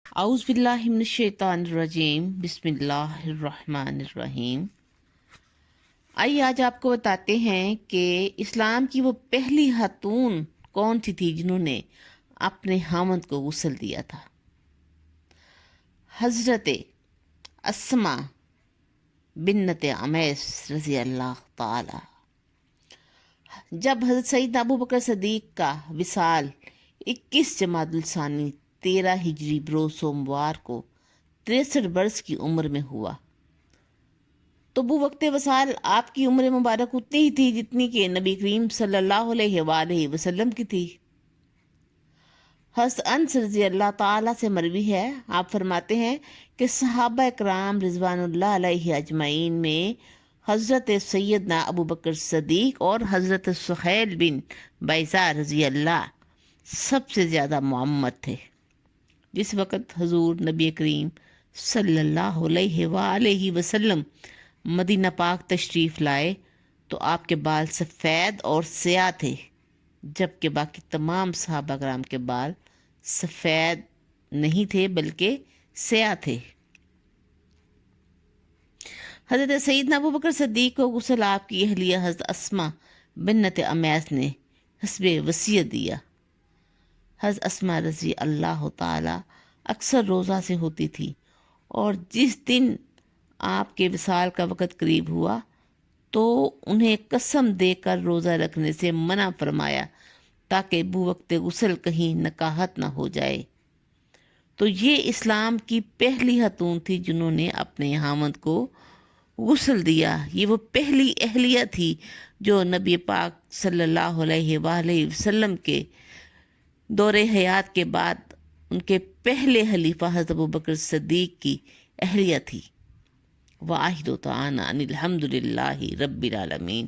اعوذ باللہ من الشیطان الرجیم، بسم اللہ الرحمن الرحیم۔ آئیے آج آپ کو بتاتے ہیں کہ اسلام کی وہ پہلی خاتون کون سی تھی جنہوں نے اپنے خاوند کو غسل دیا تھا۔ حضرت اسماء بنت عمیس رضی اللہ تعالی۔ جب حضرت سیدنا ابو بکر صدیق کا وصال 21 جمادی الثانی 13 ہجری بروز سوموار کو 63 برس کی عمر میں ہوا تو وہ وقت وصال آپ کی عمر مبارک اتنی ہی تھی جتنی کہ نبی کریم صلی اللہ علیہ وآلہ وسلم کی تھی۔ حضرت انس رضی اللہ تعالیٰ سے مروی ہے، آپ فرماتے ہیں کہ صحابہ اکرام رضوان اللہ علیہ اجمعین میں حضرت سیدنا ابو بکر صدیق اور حضرت سہیل بن بیضاء رضی اللہ سب سے زیادہ معمر تھے۔ جس وقت حضور نبی کریم صلی اللہ علیہ وآلہ وسلم مدینہ پاک تشریف لائے تو آپ کے بال سفید اور سیاہ تھے، جبکہ باقی تمام صحابہ کرام کے بال سفید نہیں تھے بلکہ سیاہ تھے۔ حضرت سیدنا ابو بکر صدیق کو غسل آپ کی اہلیہ حضرت اسماء بنت عمیس نے حسب وصیت دیا۔ حضرت اسماء رضی اللہ تعالی اکثر روزہ سے ہوتی تھی، اور جس دن آپ کے وصال کا وقت قریب ہوا تو انہیں قسم دے کر روزہ رکھنے سے منع فرمایا تاکہ بوقت غسل کہیں نکاحت نہ ہو جائے۔ تو یہ اسلام کی پہلی خاتون تھی جنہوں نے اپنے خاوند کو غسل دیا۔ یہ وہ پہلی اہلیہ تھی جو نبی پاک صلی اللہ علیہ وآلہ وسلم کے دور حیات کے بعد ان کے پہلے خلیفہ حضرت ابو بکر صدیق کی اہلیہ تھی۔ وآخر دعوانا ان الحمد للہ رب العالمین۔